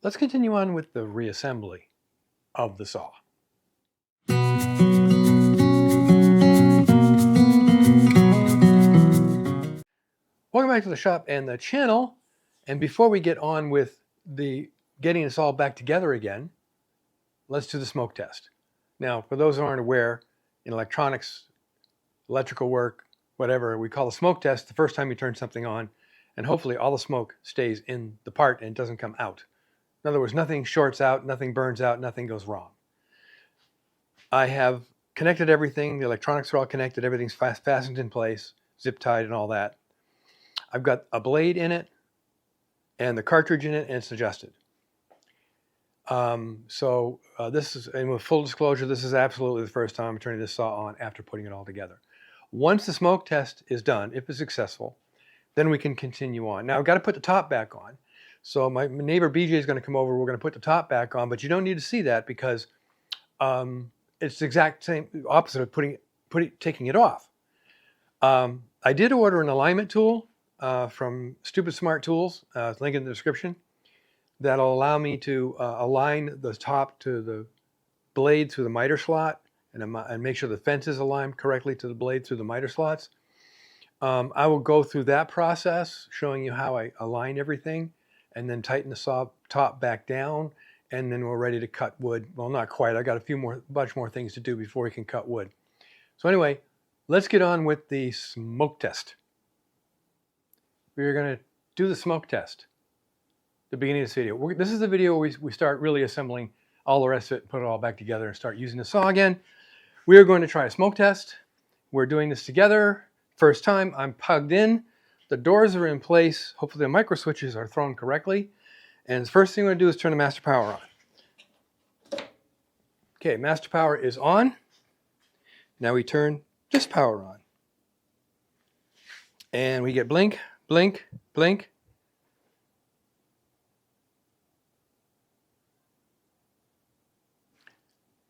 Let's continue on with the reassembly of the saw. Welcome back to the shop and the channel. And before we get on with the getting this all back together again, let's do the smoke test. Now, for those who aren't aware, in electronics, electrical work, whatever, we call a smoke test the first time you turn something on, and hopefully all the smoke stays in the part and doesn't come out. In other words, nothing shorts out, nothing burns out, nothing goes wrong. I have connected everything. The electronics are all connected. Everything's fastened in place, zip tied and all that. I've got a blade in it and the cartridge in it, and it's adjusted. This is, and with full disclosure, this is absolutely the first time I'm turning this saw on after putting it all together. Once the smoke test is done, if it's successful, then we can continue on. Now I've got to put the top back on. So my neighbor BJ is going to come over. We're going to put the top back on, but you don't need to see that because it's the exact same opposite of taking it off. I did order an alignment tool from Stupid Smart Tools, link in the description, that'll allow me to align the top to the blade through the miter slot and make sure the fence is aligned correctly to the blade through the miter slots. I will go through that process, showing you how I align everything and then tighten the saw top back down, and then we're ready to cut wood. Well, not quite. I got a bunch more things to do before we can cut wood. So anyway, let's get on with the smoke test. We're going to do the smoke test at the beginning of this video. This is the video where we start really assembling all the rest of it and put it all back together and start using the saw again. We are going to try a smoke test. We're doing this together. First time, I'm plugged in. The doors are in place. Hopefully the micro switches are thrown correctly. And the first thing we're going to do is turn the master power on. Okay, master power is on. Now we turn this power on. And we get blink, blink, blink.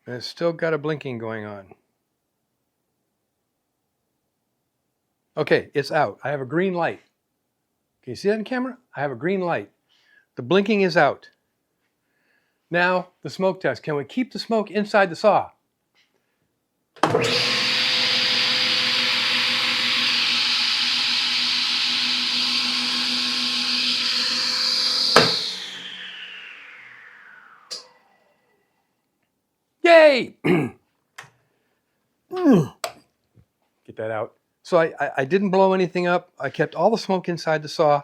And it's still got a blinking going on. Okay, it's out. I have a green light. Can you see that in camera? I have a green light. The blinking is out. Now, the smoke test. Can we keep the smoke inside the saw? Yay! Get that out. So I didn't blow anything up. I kept all the smoke inside the saw.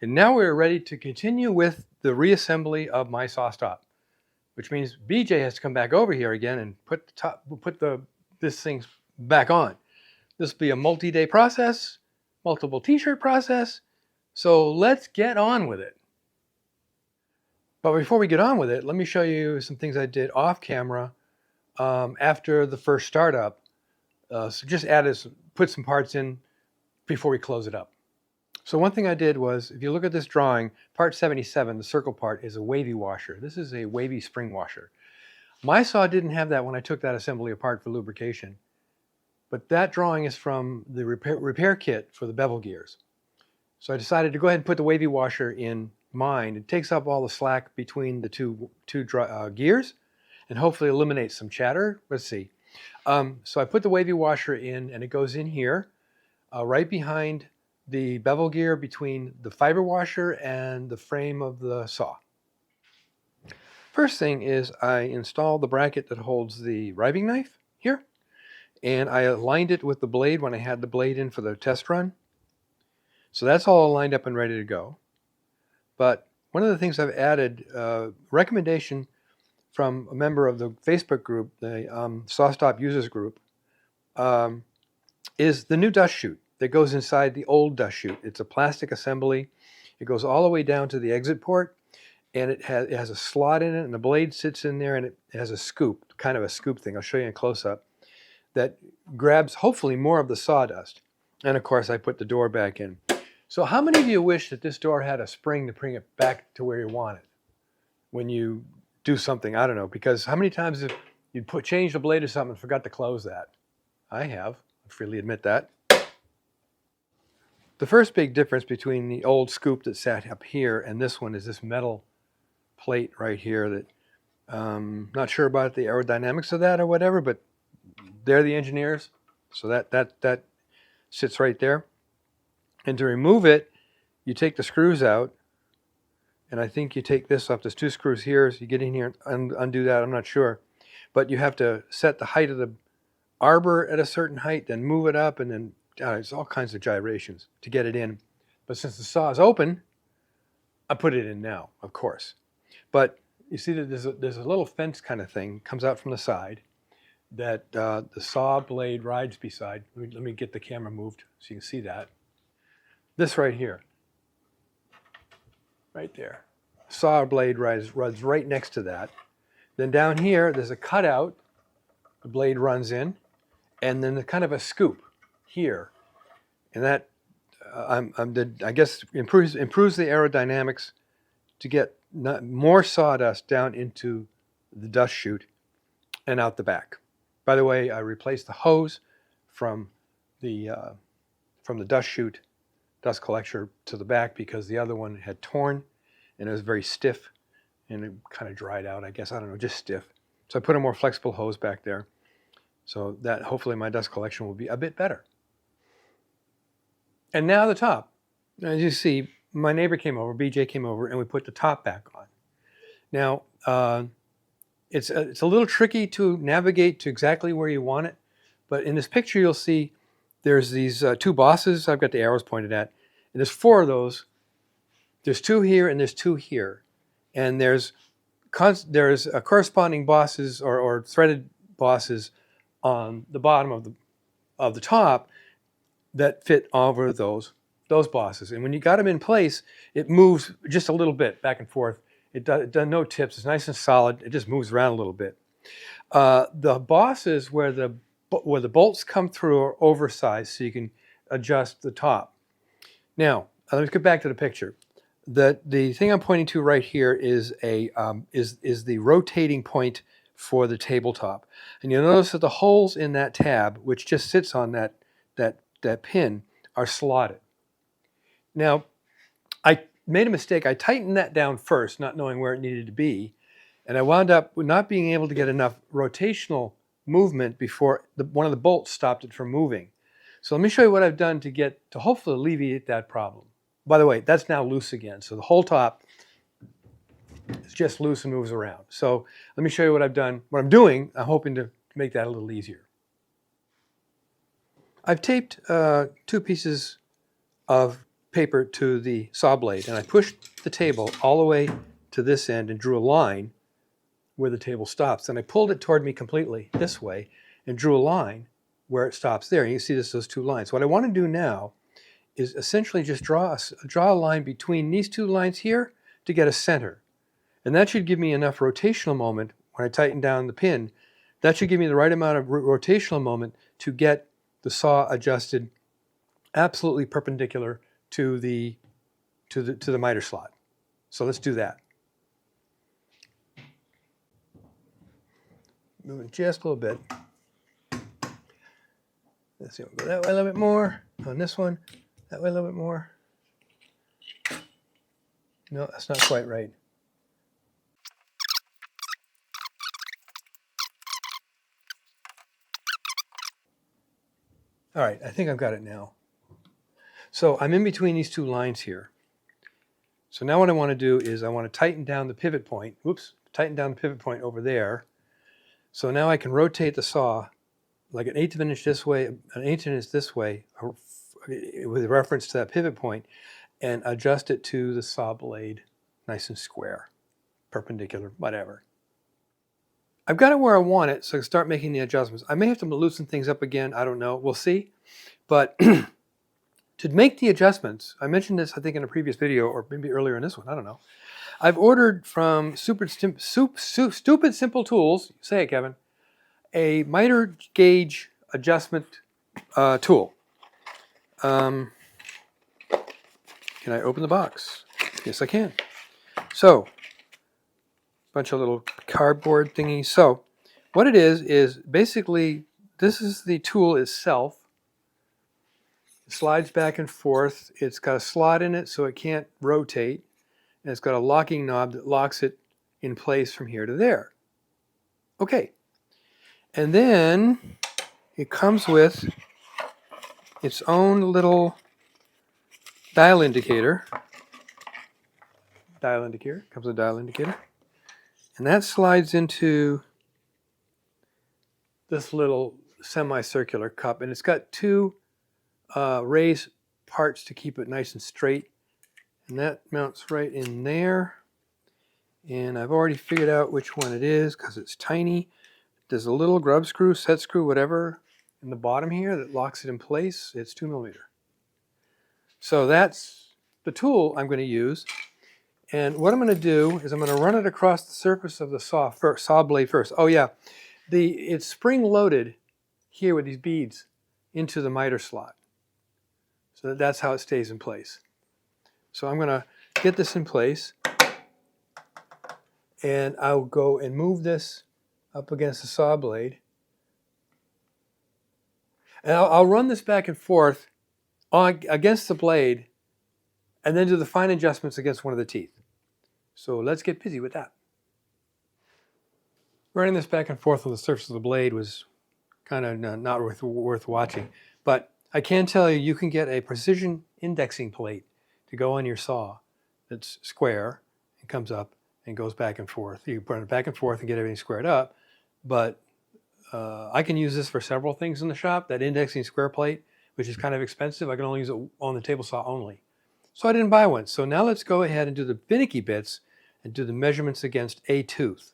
And now we're ready to continue with the reassembly of my SawStop, which means BJ has to come back over here again and put this thing back on. This will be a multi-day process, multiple t-shirt process. So let's get on with it. But before we get on with it, let me show you some things I did off camera after the first startup. So just put some parts in before we close it up. So one thing I did was, if you look at this drawing, part 77, the circle part, is a wavy washer. This is a wavy spring washer. My saw didn't have that when I took that assembly apart for lubrication. But that drawing is from the repair kit for the bevel gears. So I decided to go ahead and put the wavy washer in mine. It takes up all the slack between the two gears and hopefully eliminates some chatter. Let's see. So I put the wavy washer in, and it goes in here, right behind the bevel gear, between the fiber washer and the frame of the saw. First thing is I installed the bracket that holds the riving knife here, and I aligned it with the blade when I had the blade in for the test run. So that's all lined up and ready to go. But one of the things I've added, recommendation from a member of the Facebook group, the SawStop users group, is the new dust chute that goes inside the old dust chute. It's a plastic assembly. It goes all the way down to the exit port, and it has a slot in it, and the blade sits in there, and it has a scoop, kind of a scoop thing. I'll show you in close-up, that grabs hopefully more of the sawdust. And of course, I put the door back in. So how many of you wish that this door had a spring to bring it back to where you want it when you do something? I don't know, because how many times have you change the blade or something and forgot to close that? I have. I freely admit that. The first big difference between the old scoop that sat up here and this one is this metal plate right here that not sure about the aerodynamics of that or whatever, but they're the engineers. So that sits right there. And to remove it, you take the screws out. And I think you take this off. There's 2 screws here. So you get in here and undo that. I'm not sure. But you have to set the height of the arbor at a certain height, then move it up, and then there's all kinds of gyrations to get it in. But since the saw is open, I put it in now, of course. But you see that there's a little fence kind of thing comes out from the side that the saw blade rides beside. Let me get the camera moved so you can see that. This right here, right there. Saw blade runs right next to that. Then down here, there's a cutout. The blade runs in, and then kind of a scoop here, and that I guess improves the aerodynamics to get more sawdust down into the dust chute and out the back. By the way, I replaced the hose from the dust chute, dust collector to the back because the other one had torn and it was very stiff and it kind of dried out, I guess. I don't know, just stiff. So I put a more flexible hose back there so that hopefully my dust collection will be a bit better. And now the top. As you see, my neighbor came over, BJ came over, and we put the top back on. Now, it's a little tricky to navigate to exactly where you want it, but in this picture you'll see there's these 2 bosses I've got the arrows pointed at, and there's 4 of those. There's 2 here and there's 2 here. And there's corresponding bosses or threaded bosses on the bottom of the top that fit over those bosses. And when you got them in place, it moves just a little bit back and forth. It does no tips. It's nice and solid. It just moves around a little bit. The bosses where the bolts come through are oversized, so you can adjust the top. Now, let's get back to the picture. The thing I'm pointing to right here is is the rotating point for the tabletop, and you'll notice that the holes in that tab, which just sits on that pin, are slotted. Now, I made a mistake. I tightened that down first, not knowing where it needed to be, and I wound up not being able to get enough rotational movement before one of the bolts stopped it from moving. So let me show you what I've done to hopefully alleviate that problem. By the way, that's now loose again. So the whole top is just loose and moves around. So let me show you what I've done. What I'm doing, I'm hoping to make that a little easier. I've taped 2 pieces of paper to the saw blade, and I pushed the table all the way to this end and drew a line where the table stops. And I pulled it toward me completely this way and drew a line where it stops there. And you see those 2 lines. What I want to do now is essentially just draw a line between these 2 lines here to get a center. And that should give me enough rotational moment when I tighten down the pin. That should give me the right amount of rotational moment to get the saw adjusted absolutely perpendicular to the miter slot. So let's do that. Moving just a little bit. Let's see, we'll go that way a little bit more on this one. That way a little bit more. No, that's not quite right. All right, I think I've got it now. So I'm in between these 2 lines here. So now what I want to do is I want to tighten down the pivot point. Whoops, tighten down the pivot point over there. So now I can rotate the saw like an 1/8 of an inch this way, an 1/8 inch this way, with reference to that pivot point, and adjust it to the saw blade nice and square, perpendicular, whatever. I've got it where I want it, so I can start making the adjustments. I may have to loosen things up again. I don't know. We'll see. But to make the adjustments, I mentioned this, I think, in a previous video, or maybe earlier in this one. I don't know. I've ordered from Stupid Simple Tools, say it, Kevin, a miter gauge adjustment tool. Can I open the box? Yes, I can. So, bunch of little cardboard thingies. So, what it is basically, this is the tool itself. It slides back and forth. It's got a slot in it so it can't rotate. And it's got a locking knob that locks it in place from here to there. Okay. And then it comes with its own little dial indicator. Comes with a dial indicator. And that slides into this little semicircular cup. And it's got two raised parts to keep it nice and straight. And that mounts right in there. And I've already figured out which one it is because it's tiny. There's a little grub screw, set screw, whatever, in the bottom here that locks it in place. It's 2mm. So that's the tool I'm going to use. And what I'm going to do is I'm going to run it across the surface of the saw blade first. Oh yeah, it's spring loaded here with these beads into the miter slot. So that's how it stays in place. So I'm going to get this in place, and I'll go and move this up against the saw blade. And I'll run this back and forth against the blade and then do the fine adjustments against one of the teeth. So let's get busy with that. Running this back and forth on the surface of the blade was kind of not worth watching. But I can tell you, you can get a precision indexing plate to go on your saw that's square and comes up and goes back and forth. You run it back and forth and get everything squared up. But I can use this for several things in the shop. That indexing square plate, which is kind of expensive, I can only use it on the table saw only. So I didn't buy one. So now let's go ahead and do the finicky bits and do the measurements against a tooth.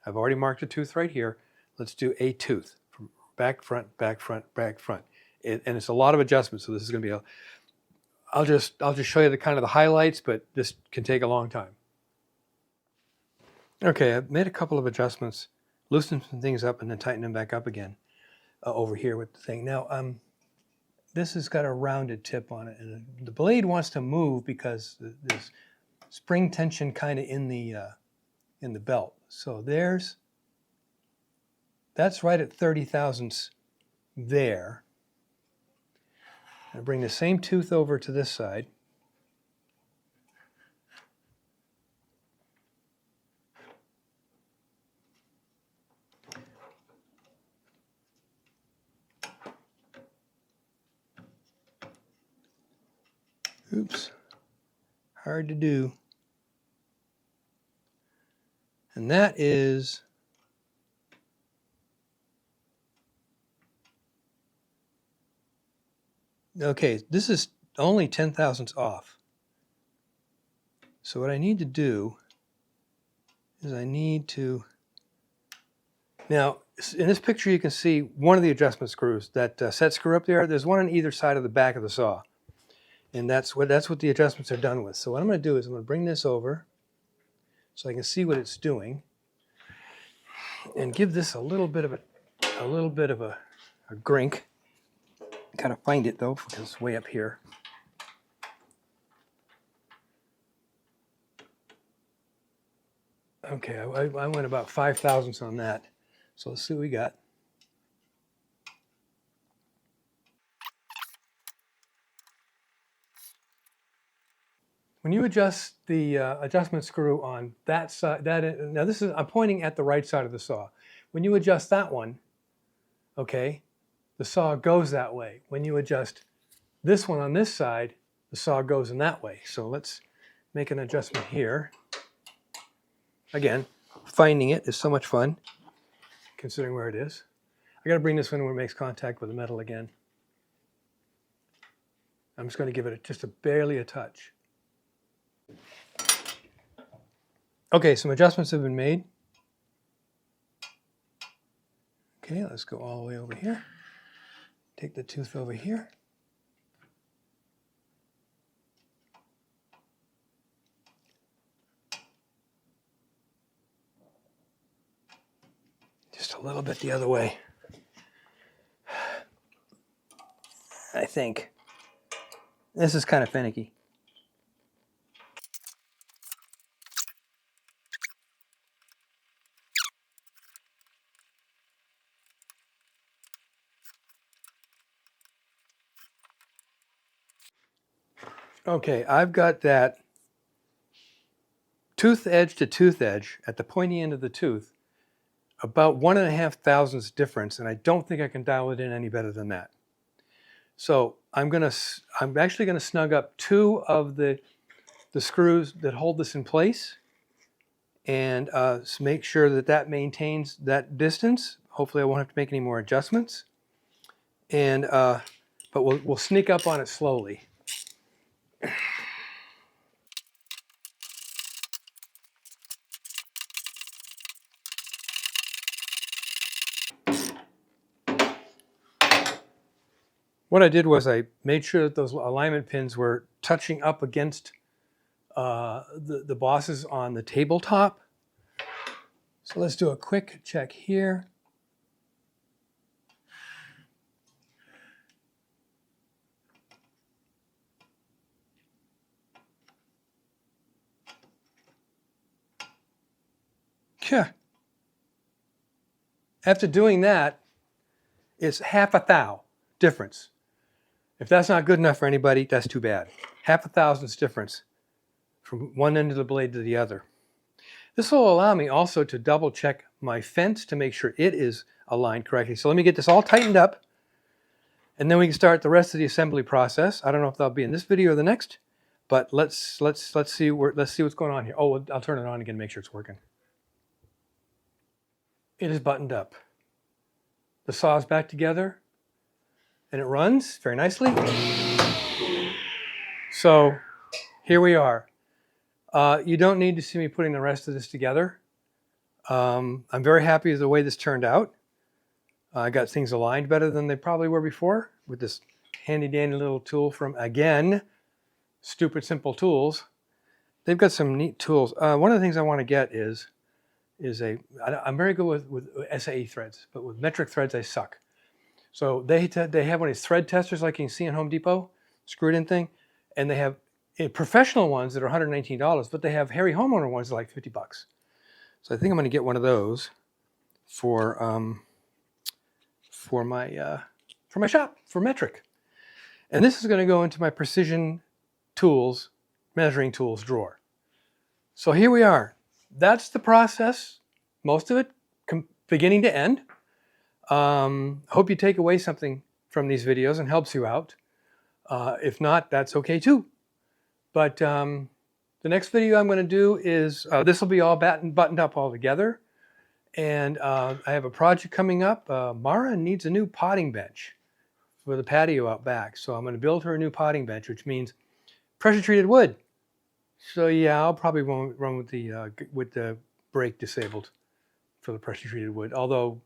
I've already marked a tooth right here. Let's do a tooth. From back, front, back, front, back, front. And it's a lot of adjustments, so this is going to be I'll just show you the kind of the highlights, but this can take a long time. Okay, I've made a couple of adjustments, loosened some things up, and then tightened them back up again over here with the thing. Now, this has got a rounded tip on it, and the blade wants to move because there's spring tension kind of in the belt. So that's right at 30 thousandths there. I bring the same tooth over to this side. Oops, hard to do. And that is okay, this is only 10 thousandths off. So what I need to do is now in this picture you can see one of the adjustment screws, that set screw up there. There's one on either side of the back of the saw. And that's what the adjustments are done with. So what I'm going to do is I'm going to bring this over so I can see what it's doing and give this a little bit of a grink. Gotta find it though, because it's way up here. Okay, I went about 5 thousandths on that. So let's see what we got. When you adjust the adjustment screw on that side, now this is, I'm pointing at the right side of the saw. When you adjust that one, okay, the saw goes that way. When you adjust this one on this side, the saw goes in that way. So let's make an adjustment here. Again, finding it is so much fun, considering where it is. I got to bring this one where it makes contact with the metal again. I'm just going to give it just barely a touch. Okay, some adjustments have been made. Okay, let's go all the way over here. Take the tooth over here. Just a little bit the other way. I think. This is kind of finicky. Okay, I've got that tooth edge to tooth edge at the pointy end of the tooth, about 1.5 thousandths difference, and I don't think I can dial it in any better than that. So I'm actually gonna snug up 2 of the screws that hold this in place, and make sure that that maintains that distance. Hopefully I won't have to make any more adjustments. And but we'll sneak up on it slowly. What I did was I made sure that those alignment pins were touching up against the bosses on the tabletop. So let's do a quick check here. Yeah. After doing that, it's 1/2 thou difference. If that's not good enough for anybody, that's too bad. 1/2 thousandths difference from one end of the blade to the other. This will allow me also to double check my fence to make sure it is aligned correctly. So let me get this all tightened up, and then we can start the rest of the assembly process. I don't know if that'll be in this video or the next, but let's see what's going on here. Oh, I'll turn it on again to make sure it's working. It is buttoned up. The saw is back together, and it runs very nicely. So here we are. You don't need to see me putting the rest of this together. I'm very happy with the way this turned out. I got things aligned better than they probably were before with this handy dandy little tool from, again, Stupid Simple Tools. They've got some neat tools. One of the things I want to get is I'm very good with SAE threads, but with metric threads I suck. So they have one of these thread testers like you can see in Home Depot, screwed in thing, and they have professional ones that are $119, but they have hairy homeowner ones that are like $50. So I think I'm going to get one of those for my shop for metric, and this is going to go into my precision tools, measuring tools drawer. So here we are. That's the process, most of it beginning to end. Hope you take away something from these videos and helps you out. If not, that's okay too. But the next video I'm going to do is, this will be all buttoned up all together. And I have a project coming up. Mara needs a new potting bench for the patio out back. So I'm going to build her a new potting bench, which means pressure treated wood. So yeah, I'll probably run with the brake disabled for the pressure treated wood. Although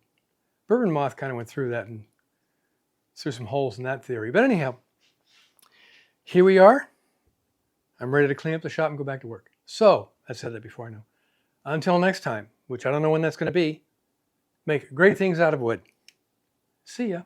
Bourbon Moth kind of went through that and threw some holes in that theory. But anyhow, here we are. I'm ready to clean up the shop and go back to work. So, I said that before, I know. Until next time, which I don't know when that's going to be, make great things out of wood. See ya.